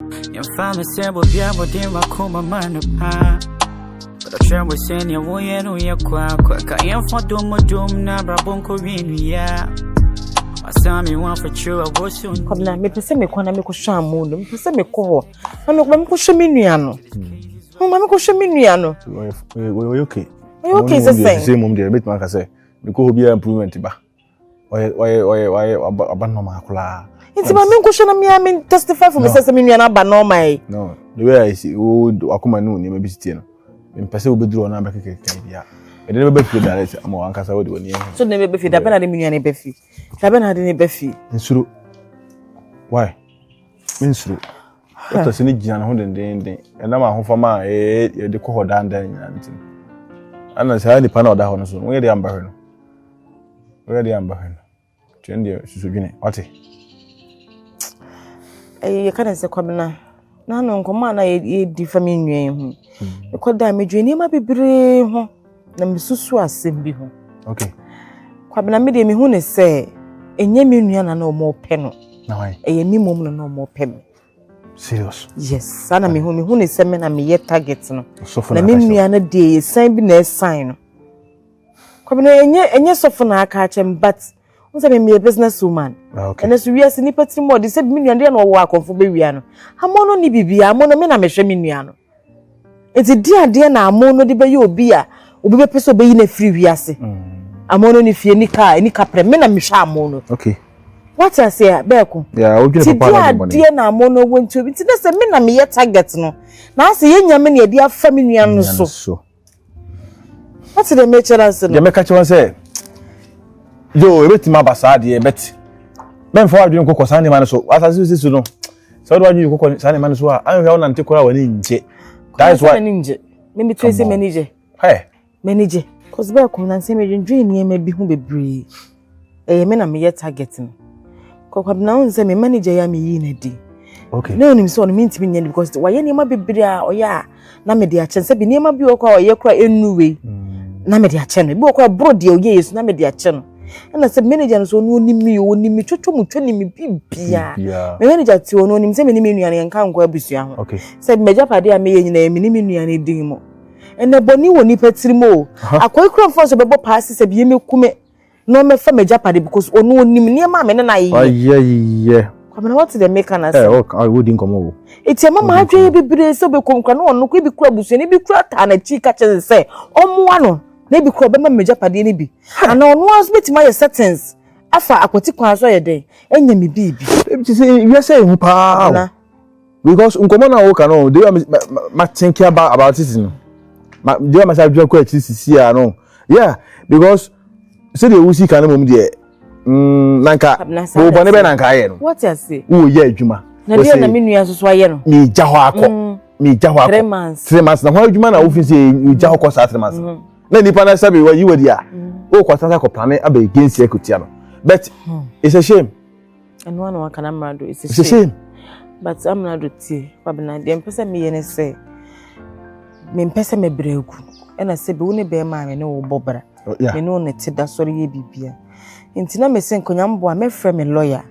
Your family said we'll be able to come a man up. But I try with saying your way and your quack. I am for doom, Nabra Bonko ya. I saw me one for sure. I was soon. Come now, me pese me kwana me ko shamu, me pese me ko. Me ko shemi nuano. Me ko shemi nuano. We okay. We okay say same mum there, bit man ka say. Me ko be improvement ba. Why abandon my kula. It's my men question me testify for me say me nuana ba normal. No, the way I see akuma no ni me be sitting. Me pese we be draw na ba keke bia. E dey be fi direct am wan kasa we dey woni. So dey be fi da be na dey me nuana be fi. Da be na dey be fi. Nsuru. Why? Nsuru. Doctor se ni gina ho den. E na ma ho fama e dey ko hodan dan nyina ntin. Ana say ni pa na oda ho no so. We dey amba hwe no. We dey amba hwe no. Twende susu dwene. Ate. You can't say kwabena na no nkoma na ye di fami nwen hu e koda medwe ma bebre ho na mesusu asem bi ho. Okay. Kwabena me de me hu ne se enye me nua na o mo pe no na why e ye mi mom no o mo pe me. Serious? Yes, sana me hu ne se me na me ye target no so na me nua na de sign bi na sign no kwabena enye sofo na aka chem but unse me a business woman. Okay. And as we are snippet more, they said million no work on for Babiano. Amonu ni bibia, Amonu me na me hwe minuano. It's a dear na Amonu de be you bia, obi be peso be in a free wiase. Amonu ni fie ni ka pre me na me hwe Amonu. Okay. What I say Beku? Yeah, we get papa na dear na Amonu went to. It's say me na me ye target no. Na say ye nyame na dia fa me nuano so. What's the nature answer? You make catch one say. Yo, e beti ma basa de e beti. Men for adwun kokko sane man so. Asase so no. So do adwun kokko sane man so a an hwe wona ntekora wani nje. That is why. Nje. Me me trace manager. Hey. Manager. Cause be ko nan se me dwun ni ma bi hu bebre. Me na me ye target no. Kokko na won se me manager ya me yi na di. Okay. No nim so no me ntimi nya because why ni ma bebre a oya na me de a chen se bi ni ma bi okwa oye kura enuwe. Na me de a chen. Bi okwa bro de oye yesu na me de a chen. And I said, manager, so no nimi, chocho muchoni mi bibia. Manager, to no nimi, say, mini and can't go busia. Okay. Said, Major Paddy, I may in a mini and a demo. And the bonny won't nip at more. I quite crop for the bubble passes a bimi kume. No, me for Major Paddy because oh no, near mamma and I. Yeah. Come on, what's the mechanic? I wouldn't come over. It's a mamma, I be brave, so be come, no, could be crabs and be cracked and a cheek catcher and say, oh, one. Maybe crop be Major Paddy ni bi. And on once bit my settings. Afa akwoti kwa so ye dey. Enye me bibi. You say you say who pa. Because unkomo na wo ka no, dey ma think about it no. Dey ma say kwa chi no. Yeah, because say the wusi kan mum dey. Nanka wo bone be nanka aye no. What you say? Wo ye adwuma. Na dey na me nua so aye no. Me gya ho akọ. Me gya ho akọ. 3 months. 3 months na ho adwuma na wo fi say you gya ho akọ sa 3 months. Na nipa na sabi wa you dia o kwatanta ko plan aba against equity no but it's a shame and one can amrado it's a shame but I'm not do tie kwabena dem pese me ye ne say me pese me bregu e na se be wo ne be ma me ne wo bobra me no ne ti da sori ye bibia ntina me se nkonyambo a me frɛ me lawyer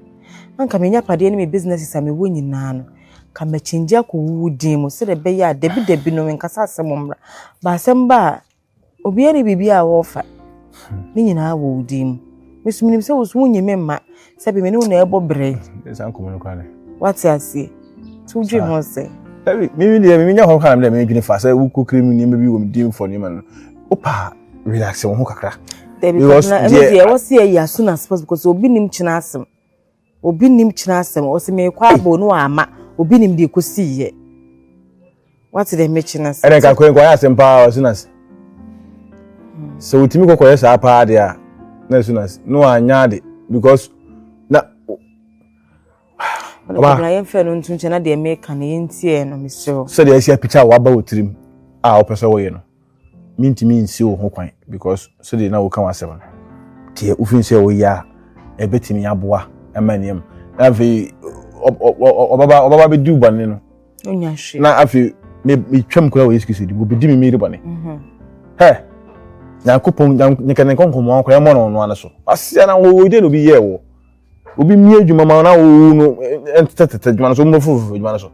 anka me nya pade ne me business is me wo nyina no ka me change akwo din mo se de be ya debi no me nkasa asem mmra ba asem ba obi ani bibia wo fa ni nyina wo dim mesumnim se wo so nyime ma se be me ne na ebo bre san komo kwale what you say to dream ho say me nya ho kan me dwene fa se wo kokre mi ni me bi wo dim for ni man opa relax wo ho kakra because na e wo se ya soon as possible because obi nim china asem o se me kwa abo no ama obi nim de kosi ye what the mechina say ene ka kwa asem pa o sinas so utimi kokoye sa pa dia na sinas no anya de because na ba yen fe no ntunche na de make na yentie no misho so de asia picture wa ba wotrim a opeso wo ye no mintimi nsi wo ho kwan because so de na wo kan wasem tie ufin se wo ya ebetimi aboa emaniem na ve obaba be du bane no onya hwe na afi me twam kura wo excuse di obi di mi ri bane he Yakupon nyekane konkomo akwa ya mono no anaso asia na wo de no bi ye wo obi mi adwuma ma na wo no entetete adwuma so mo fufu adwuma so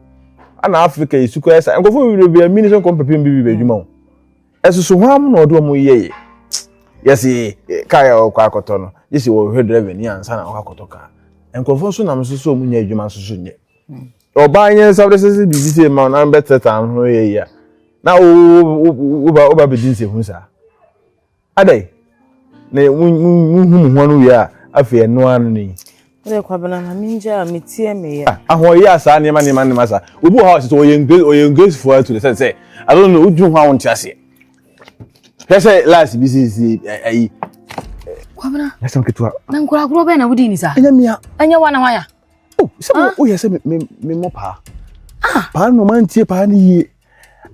ana Africa isuko esa nkofo bi mini so kompepem bi adwuma o esusu hwam na odo mo yeye yesi kaya o kwa akoto no yesi wo hwe driver ni ansa na o akoto ka nkofo so na mso so munya adwuma so nye oba nye sabre sese bi se ma na better tan ho ye ya na o be dinse hu sa adai na hu no ya afi eno anu ni le kwa bana na minja metie me ya ahwo ya sa ne ma sa obi ho house so oyen for to the sense say I don't know uju ho awon tiase say last BCC ai kwa bana na sam ketwa na nkura gro be na wudi ni sa anya mia anya wana waya se o ye se me mo pa pa no man tie pa ni yi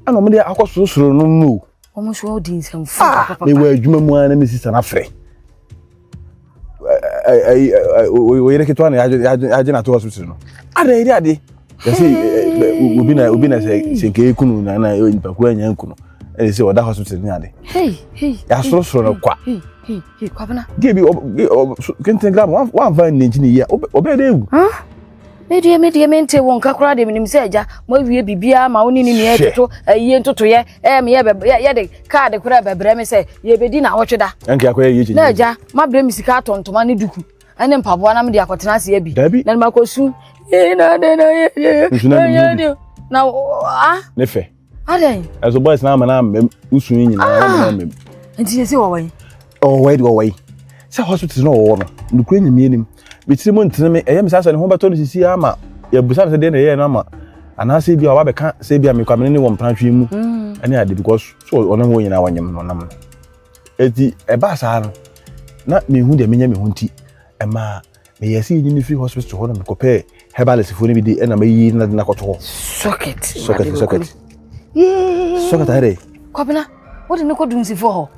ana mo de akosoro no no o mo so odi nsam fu papa me wa adwuma mu ana me sister na frɛ o yere ketwa na aje na to hospital no ade obi na se ke kunu na nipa ku anya kunu e se oda hospital ni ade ya soro no kwa kwa bana gebi kenten gram one van ni ngini ya obe de ewu media mente won kakura de minim se aja mo wie bibia ma woni ni etoto ye ntoto ye me ye de card kura bebre me se ye bedi na wotweda enke akoye ye chenye na aja ma bre mi sika tontoma ne duku ene mpaboa na me de akotena se bi na ma kosu na na ne fe adai aso boys na na usu yin na na nti se wo wai wo wai se hospital no wo no ndukwe nyamienim bitiri mo ntreme eyem sasa ne ho beto no sisi ama ya busa se de na ye no ama anase bia wa beka se bia me kwamene ne wo mpratwe mu ane ade because so ono ho nyina wanyem no nam eti eba sa no na me hu de menya me hu nti ema me yesi yin ni free hospital ho no me kope herbalist fo ne bi de na mayi na koto socket are kwabena wodi ne kodun si fo ho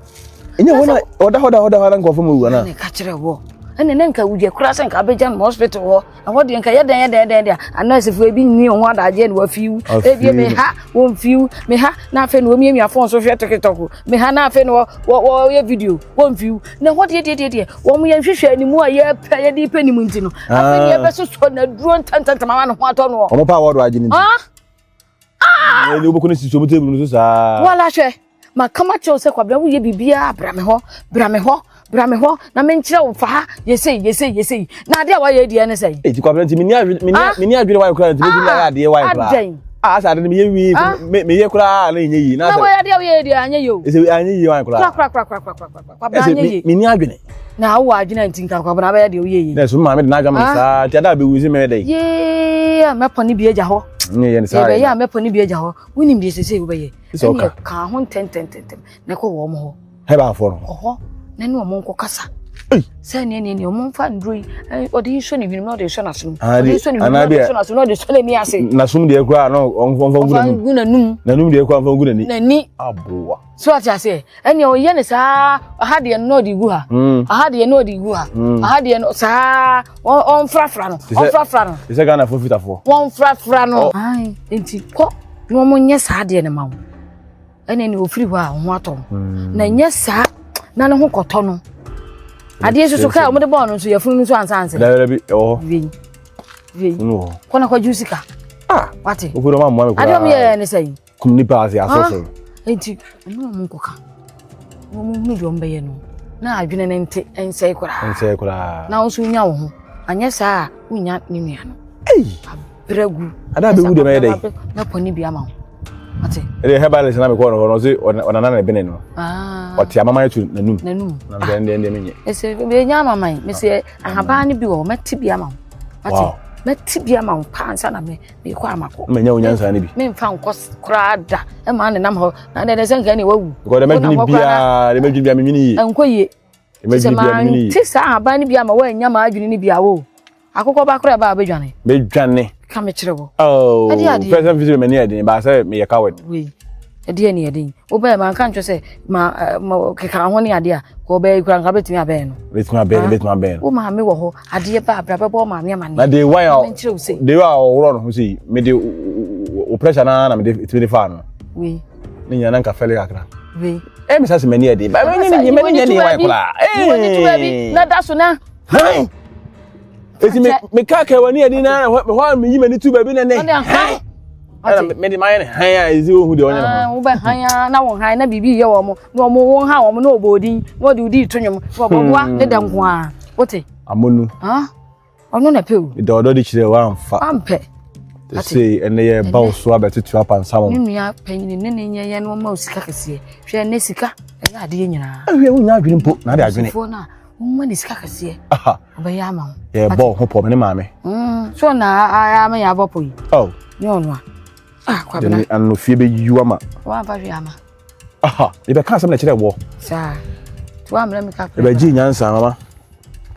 enya wona oda nkofo mu wana ne ka kire wo ene nka wuje kura sen ka beja hospital ho ahodi nka yeden anase fo ebi ni ho adaje ne wa fiu ebi me ha won fiu me ha na afa no miamia fon so hwe TikTok me ha na afa no wo ye video won fiu na hodi de wo mu ye hwehwe animu a ye pa ye di pa nimu nti no afa ni e be so na duro tantanta mama no ho ato no omo pa wodo agini nti ni oboku ne siso mo table no so sa wala hwe ma kama che o se kwabra wo ye bibia bra me ho na me nkyere wo fa yesei na ade a wa ye die ne sei ti kwabra nti mini adwene wa kura nti mini ade wa kura asa ade me ye wi me ye kura na nye yi na wa ade a ye die anye yo ese anye yi wa kura kwabra anye yi mini adwene na wo adwene nti nka kwabra ba ye de o ye yi na so ma me de na adwama sa ti ada be wuzi me de ye me poni bi eja ho nye ye sa ye me poni bi eja ho winim bi sese wo be ye okay ka ho tenten na ko wo mo ho he ba fo no oho na ni omo nko kasa se ni omo fa ndroi odi so ni hwim na odi so na so odi so ni hwim na odi so na so na odi so le ni ase na sum de ekwa no onfo gunanum de ekwa onfo gunani nani aboa so ati ase eni o ye ne sa ahade no odi gu ha ahade no odi gu ha ahade no sa on frafra no ise ga na fo fitafo on frafra no ai enti ko no mo nye sa ade ne ma wo eni ni ofiri ho a ho atom na nye sa na ne ho koto no ade so ka o mo de bo no so yafunu no so ansanse da bi o vi no kona kwa jusika wati okuro ma mo ade o me ye ne sei kumni pa asi asoso enti no mo nkoka mo mu do mbe ye no na adwene ne nte ensei kura na wo so nya wo ho anya sa unya ni nua no bregu ada be wu de me dey na poni bi ama ate ele herbalist na me ko no so ona na bene no oti amama yetu nanum na ndende menye ese be nya amama me se ahaba ne bi wo mati bi ama ate mati bi ama pa ansa na me ko amako me nya onyansa ne bi me mfa nko krada e ma ne nam ho na de se nka ne wawu ko de medwini bia me nwini enko ye medwini bia me nwini ti sa ahaba ne bi ama wa nya ma adwini ne bia wo akoko ba kra ba bedwane ka me kire wo present visit me near den ba say me ye coward we ade ne ade wo ba man kan twa say ma keka ho ne ade a ko ba ikura nka betimi abe no betimi abe wo ma me wo ho ade ba bra bebo ma me amane na dey why dey wa oro no ho see me dey o pressure na me dey itimi fa no we ni nya na nka fele akra we me say me near den ba me ni wa kula na da so na eti me kaka wani adi na ho me yima ni tu ba bi na ne me di my higher is you who the onion. Wo ba hanya na wo han na bibi ye wo mo. No mo wo han wo mo na obodin. Wo di udi tonwom. Wo boboa ne da nko a. Wote. Amonu. Ono na pew. The odo di chire wa amfa. Ampe. They say and they bow so abetutu up and some. Nua panyin ne ne nye no ma osika kese. Hwe ne sika. E ade ye nyina. Ahwe wo nya adwene mpo na de adwene. Fo na wo ne sika kese. Oba ya ma. Yeah, ball ho po me maame. So na aya ma ya bopo yi. Oh. Nyo kwa bana. And no fie be you ama. Wa fa hwe ama. You be kan some na chire wo. Sa. To amra me ka. E be gi nyansa mama.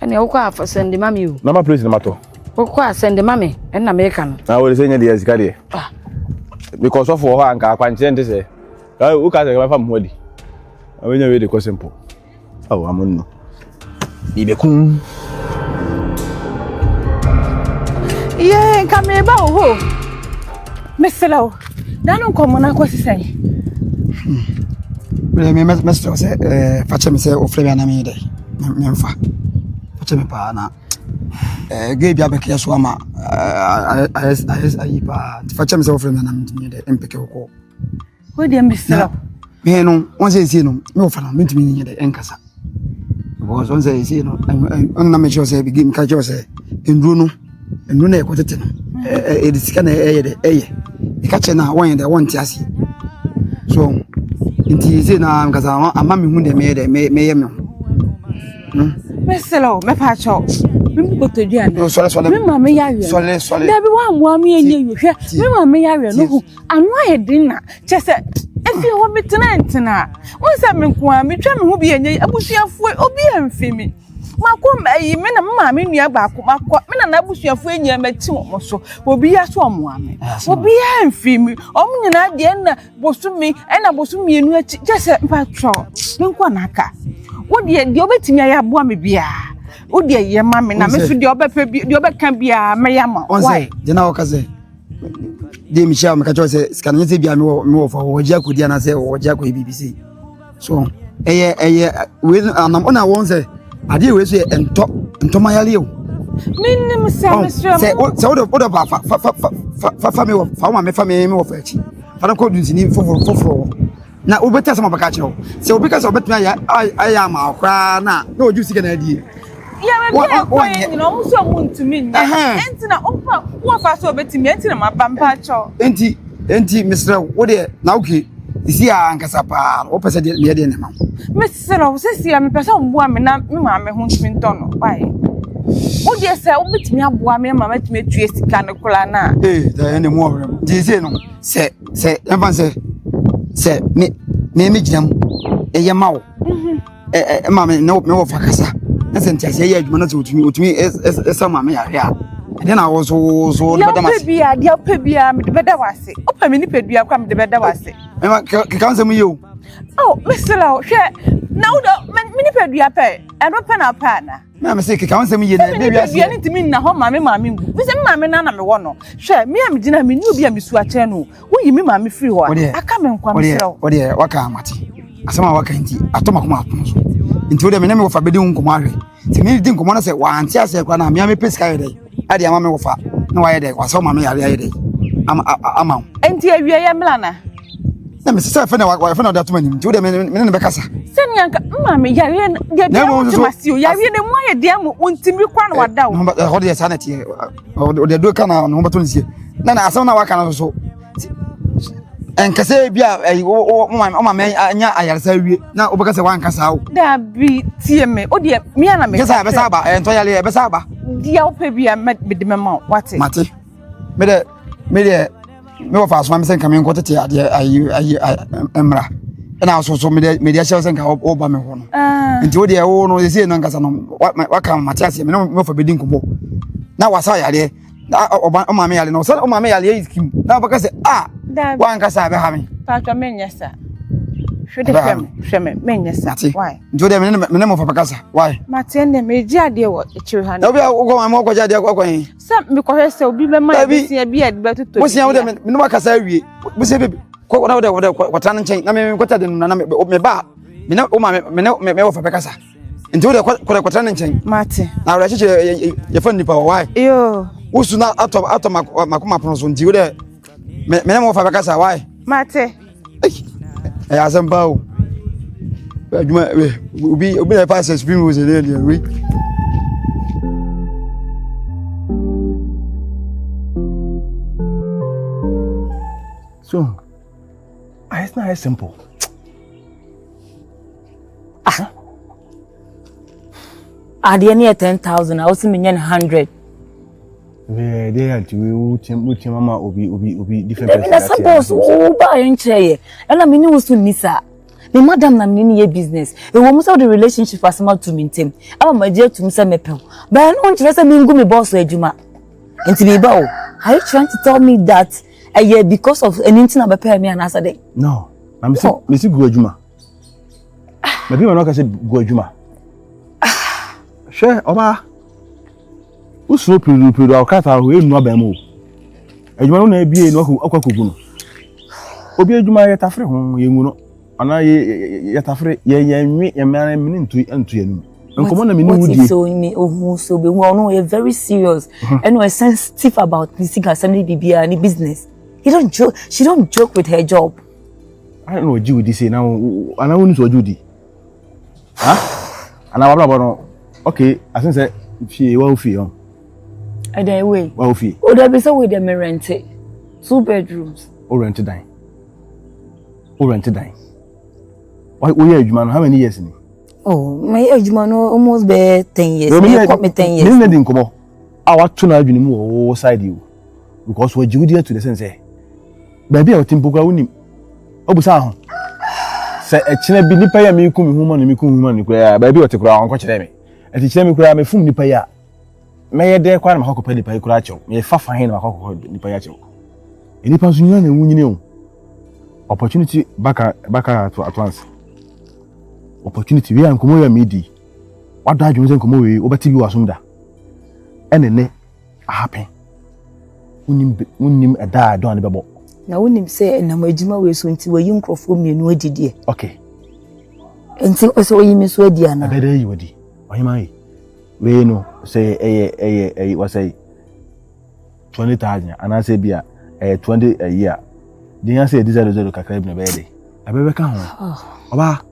Ene wo kwa send mami o. Mama please na mato. Wo kwa send mami en na me ka no. Na wo say nya de yazika de. Because of ho anka akwanche nte say. Wo ka say fa mo di. Awenya we de ko simple. Amonu. Ni be kun. Ye kame ba ho. Meselaw. Danu komo na kwesi sai. Me meselaw se fache me se ofre na me dai. Me mfa. Fache me pa na ge bia be ke so ama ayi pa fache me se ofre na me dai empeke ko. Wo de meselaw. Me no won se no me ofra na me ntimi nyi dai enkasa. Because won se no on na me cho se bi ka cho se ndru no na ekotete no edisika na eyede ikache na won de won ti ase so inti ze na ngasa ama me hu de me ye me meselo me pa cho me ko to dua na sole me ma me ya we sole da bi wa mo am ye nye hwe me ma me ya we no anu ayedin na chese efi ho bitena won se me ko a me twa me hu bi enye abusuafo obi amfimi makom ayi me na mama me nua ba ko makọ me na abusuafo enyi mati mo so obi ya so omo ame obi ya mfimi omo nyina de na bosumi na bosumi enu achi jese mpa tro nko naka wo de obetimi ya aboa me bia wo de ye ma me na me so de obepa bi de obeka bia me ya ma why de na okaze de mi sha me ka cho se scan nyese bia me wo fa wo jia ko dia na se wo jia ko BBC so eye we anam ona won se ade we so ento mayale o minnim samesra se odo fa me wo fa ma me fa me wo fa chi fa na ko du sini foforo na obeta sama baka chiro se obika se obetuma ya ma akwa na oju sike na adie ya me ko yin no so muntumi nya enti na opa wo fa so obetimi enti na mabampa cho enti misra wo de na okay isi ankasa pa wo pese de me de ne ma mesra wo se sia me pese mboa me na me ma me ho ntimi ntono why wo de se wo betimi aboa me ma matimi atue sika ne kula na da ene mo obere di se no se emfa se me ginam eye ma wo ma me no me wo fakasa na se ntia se ye adwuma na se otumi esa ma me yare a de na wo so de beda mase ya pebia me de beda wase opa me ni pedua kwa me de beda wase ema ka se mu yo mesla hwe na wo me ni pedua pe eno pe na pa na na me se ka se mu ye na be bia se ni timi na ho mame ngu bi se mame na me wo no hwe me am gina me ni obi am su a kire no wo yi me mame free ho aka me nkwa mesla wo de waka amati asama waka nti atoma kuma apon so nti wo de me na me wo fa bedi nkomo ahwe se me di nkomo na se wa anti ase kwa na me am pesika ye de ade ama me wo fa na wa ye de kwa so mame yare ye de ama enti awie ye mlana na me se fa na wa fa na da tuma nim nti wo de me ne be kasa sani anka mama yare de de masio yare ne mo ye de am ontimi kwa na wada wo ho de sanity o de do kana no bato nsie na asam na waka na so enkase bia o mama anya ayarsa wie na obeka se wanka sawo da bi tie me o de me ana me kesa be sa ba ento yale be sa ba dia o pe bia me de me ma wate mate me de me wo fa so me sen kamen ko tete ade ayi emra na so me de sha sen ka o ba me ho no nti o de wo no se no nkasa no waka mate ase me no fa bedi nkubo na wasa yale o mama yale no so o mama yale iskim na obeka se wanka sa be ha me patwa menyesa hwede menyesa why njode me mo fa pakasa why mate ne meji ade wo echiru ha na obi ko ma ko jade ko yin sa me ko hwese obi be ma bi sia bi ade be toto bo sia wo de me no makasa awie bo sia be ko na wo de ko tan nchen na me ko tade na me ba me na o ma me wo fa pakasa nti wo de ko tan nchen mate na wo cheche ye fa nipa why yo wo su na ato makoma pono so nti wo de Me na mo fa bakasa why? Mate. Eh azamba o. Aduma obi na pass experience was there we. So, it's not as simple. At the end 10,000, I also mean 100. Yeah, they had to we mama obi different person. That's suppose who buy in chair. And I mean was to Nisa. The madam na mini business. E wo musa the relationship as ma to maintain. Aba ma je to musa mepel. But I no nche say me ngu me boss ejuma. Enti be ba o. Are you trying to tell me that because of anything about pay me and answer day? No. I'm say me si go ejuma. Maybe we no ka say go ejuma. She oba. Uso piru akata ho enu aba mo. Ejuma no na ebie no akwa kogu no. Obi ejuma ye tafre ho ye ngu no. Ana ye tafre ye nwi ye mane mini ntu yanu. Nkomo na mini wudi. So me so be no you very serious and we sensitive about the Sika assembly BBA and business. He don't joke. She don't joke with her job. I don't know what you would say now. And I wouldn't so Judy. Huh? And I was okay. I think that she will feel. And then wait. Well, fee. Oh, there be so with them rent 2 bedrooms. Or rent to die. Or rent to die. Why we age man? How many years in it? Oh, my age man almost be 10 years. Me got me 10 years. Me didn't come. I want to know you more side you because we Judy to the sense. Baby, I think Boga win him. Obusa ho. Se echine bi nipa ya me kum hu man me kum hu man kura baby o te kura on ko kire me. Eti kire me kura me fum nipa ya. Me ye de kwa na makopa nipa kura acho. Me fa fa hin na makopa nipa ya acho. Nipa so nyina na wunyine o. Opportunity back at once. Opportunity we an komo ya medi. Wada adwon se komo we obati bi wasumda. Enene happen. Unim eda don bebo. Na wonim say na majuma we so nti wayi nkrofo mienu adidie. Okay. Enti so wayi mi so adi ana. Abeda yi wadi. Ohima yi. We no say was say 20,000 and I say bia 20 a year. Dey say this zero kakra bi na be dey. Abebe ka ho. Oba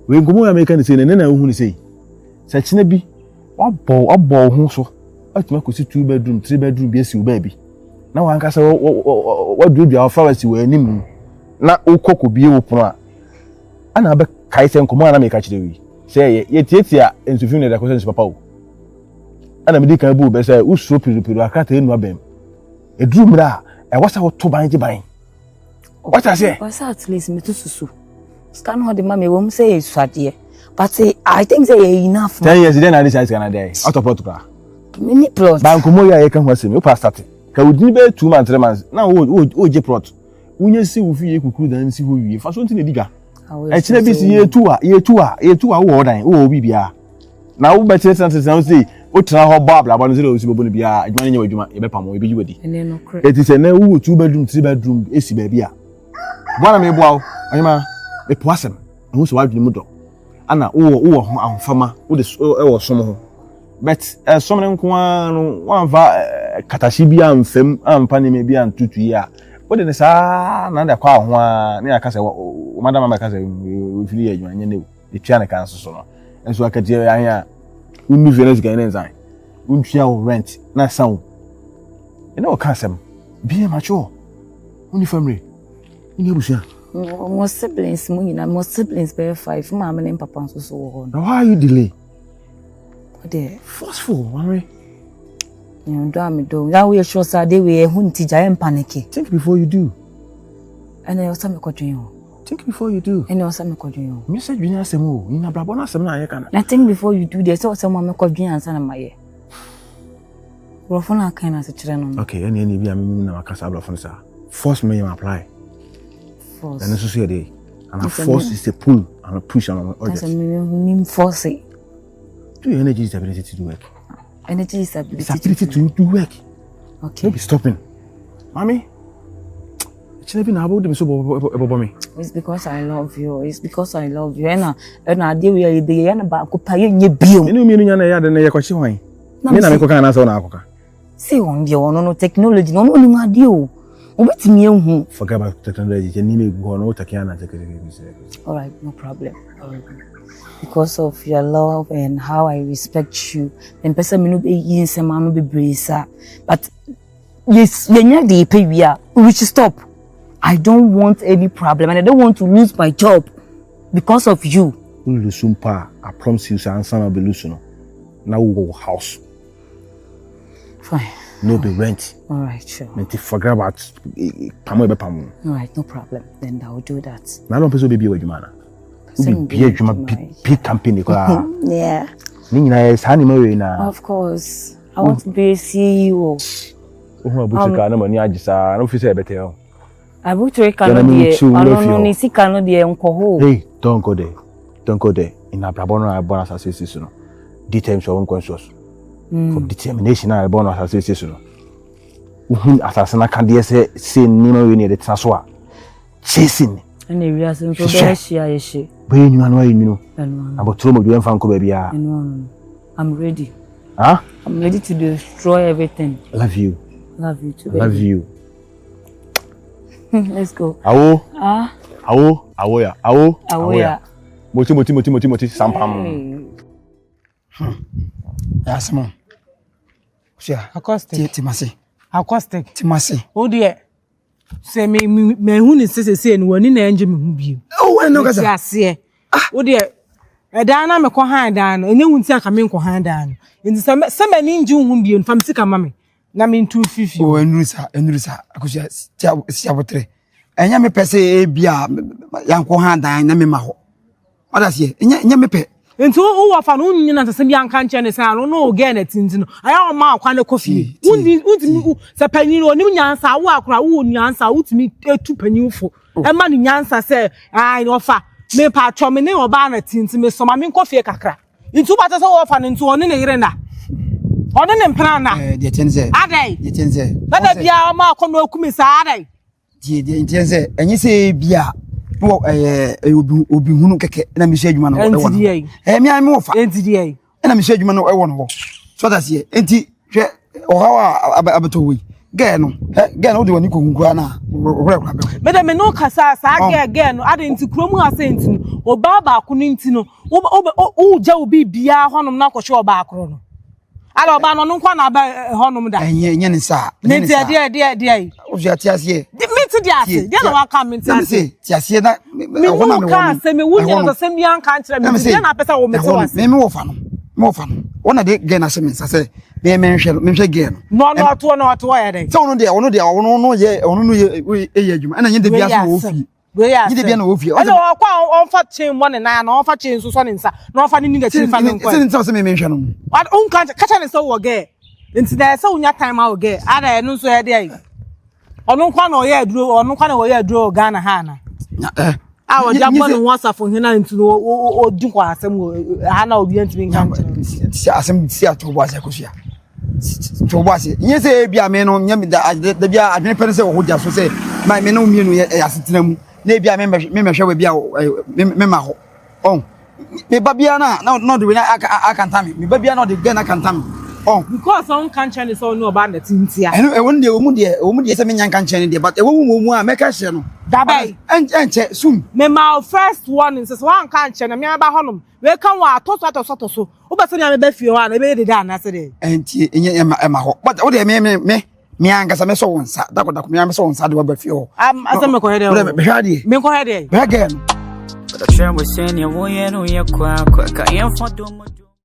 we ngomo ya make say na hu ni say. Sa chine bi wabọ ho so. Atuma ko si 2 bedroom 3 bedroom bi esi wo ba bi. Na wan ka say what do you flowers we anim na ukoko bie wo pono a ana be kai se nkomo ana me ka kire wi say ye tietia ensufi ne da ko sense papa o ana me di kan bu be say uso piru akata enu abem eduru mra e wasa wo to ban ji ban what I say wasa at least me to susu scan ho de mama wo say e suade but I think say enough 10 years then I decide can dey out of protocol mini plus ban komo ya ye kan ho asem o pa start ka wudini be 2 months 3 months na o je plot unye si wo fi ye kukuru dan si ho wie fa so nti na diga e kire bi si ye tu a wo dan wo bibia na wo be kire sense say o tra ho ba bla ba no zero si bobo no bia adwan nya wadwuma ye be pam wo be yiwadi ene no kre it is na wo 2 bedroom 3 bedroom esi ba bia bwana me boa anyima e poasem ho so wadwini mu do ana wo ho ahofama wo de e wo som ho but some nko anu wanfa katashi bia amfam ampa ne me bia ntutu yi a wode ne saa na da kwa ho a ne aka se madam mama ka se we fili adwuma nye ne e tua ne kan so no enso akati ya ya unu venus ga ne nzan untua wo rent na sound e no ka sem bia macho uni family uni busia mo siblings mo nyina mo siblings be 5 mama ne papa nso so wo now why you delay there forceful worry you do am do now we sure say dey we hu nti ja panic think before you do and I also me kodwen o think before you do and I also me kodwen o me say dwunya asem o ina brabo na asem na aye kana I think before you do there so me kodwen ansa na maye rofona kan na se kire no okay any bi am na makasa brofona sa force me apply force and so say dey and a force is a pull and a push and all that me force do your energy is ability to do work. Energy is ability to do work. Okay. Don't be stopping. Mommy, it's never been about them so me. It's because I love you. It's because I love you. And I deal with you. The yana ba ko paye nye biom. You know me nyana ya de na ye kwachi hwan. Me na me ko kan na so na akoka. Say on the no technology no ni ma ade o. Obetimi ehu. Forget about technology. You need me go on take care na take care. All right, no problem. Because of your love and how I respect you, then person me no be yin se ma no be bresa. But yes, yenya dey pay we are. We should stop. I don't want any problem and I don't want to lose my job because of you. You lose pa. I promise you, son will be losing. Now we go house. Fine. No be rent. All right, sure. Me forget about pamu. All right, no problem. Then I will do that. Now don't person be with you, man. Be big company Yeah. Of course. I want to be a CEO. I will take Sika no dey nkoho. Hey, don't go there. Don't go there. In a bonus association. Details your own conscious. For determination I bonus association. Assassin can dey say nima we need the transfer. Chasing. And the reason for that When you know, you know. About two more doing fan ko baby. I'm ready. Huh? I'm ready to destroy everything. Love you. Love you too. Baby. Love you. Let's go. Awo. Awoya. Moti sampam. Yes, mom. Sure. Acoustic. Timasi. Acoustic. Timasi. Oh dear. Say me who ni say no wani na enje me hu bi. Oh, I know gaza. Ase. Oh dear. Edana me ko han dan no. Enye wunti aka me ko han dan no. Nti se mani nje hu bi fam sika mame. Na me 250. Oh, enurisa. Akusia sia botre. Enya me pese bia yanko han dan na me ma ho. Oda se enya me pe. Nti wo wafa no nyina ntase bia nka nche ne sa no ge na tinti no. Aya o ma akwa na kofi. Untimi se panyin onim nyansa wo akora wo nyansa utimi etu panyinfo. E ma ni nyansa se ai no fa. Me pa atwo me ne oba na tinti me so ma me kofi kakra. Nti wo bata se wo fa ne nti one ne yire na. One ne mpra na. De tenze. Adai. De tenze. Bada bia ma akwa na okumi sa adai. De tenze. Enyi se bia no obi hunu keke na me hye adwuma no e wono. Me ai me wo fa. Entidi ai. Na me hye adwuma no e wono ho. So that here enti hwe ohawa abeto wi. Ge no de wani ko hunkura na ohore kwa be. Me de me no kasa sa ge no ade nti kromu ase nti no oba ba ko ni nti no wo ja obi bia honom na kwhwe oba akro no. Ala oba no nkwa na ba honom da. Enye ne sa. Ne de ai. O ja ti ase. Me ti ase. De na wa ka me ti ase. Ti ase na me wona me ka ase me wunya na se mi an ka nkyere me. De na pesa wo me ti ase. Me wo fa no. Me fa no. Wona de ge na se me sase. Me hwe ge no. No to ya dey. So ono de ye adwuma. Na nye de bia so wo fi. Nye de bia na wo fi. Ono kwa on fa chen mo ne na on fa chen so ne nsa. Na on fa ni ga chen fa ne nkwa. Se nsa se me hwe no. On ka ne so wo ge. Nti da se unya time a wo ge. Ada enu so ye dey. Ono kwa na o ye aduro, ono kwa na wo ye aduro Ghana ha na. Ah, o jambo no WhatsApp hina nti no o di kwa asem ha na obi ntimi nka nche. Si asem si atobo ase kosia. Tobo ase. Nye se bia me no nya da bia adwene pere se wo hoja so se ma me no mienu ye asetena mu. Na bia me hwe we bia me ma ho. On. Me ba bia na do we na akanta me. Me ba bia na de Ghana akanta me. Oh, because on can't change so no about the tintia. And one day, woman, yes, I mean, I can't change it, but a woman, I make a channel. Dabai. And soon. Me my first one is one can't change. Me about honum. We come wa to so. Oba me be fio an be dey dan asede. Enti enya ho. But what dey me angasa me so wonsa. Dako me so wonsa de be fio. Asa me ko hede. Me hwade. Me ko hede. Be again. But I share with senior, we know you're quack, I am for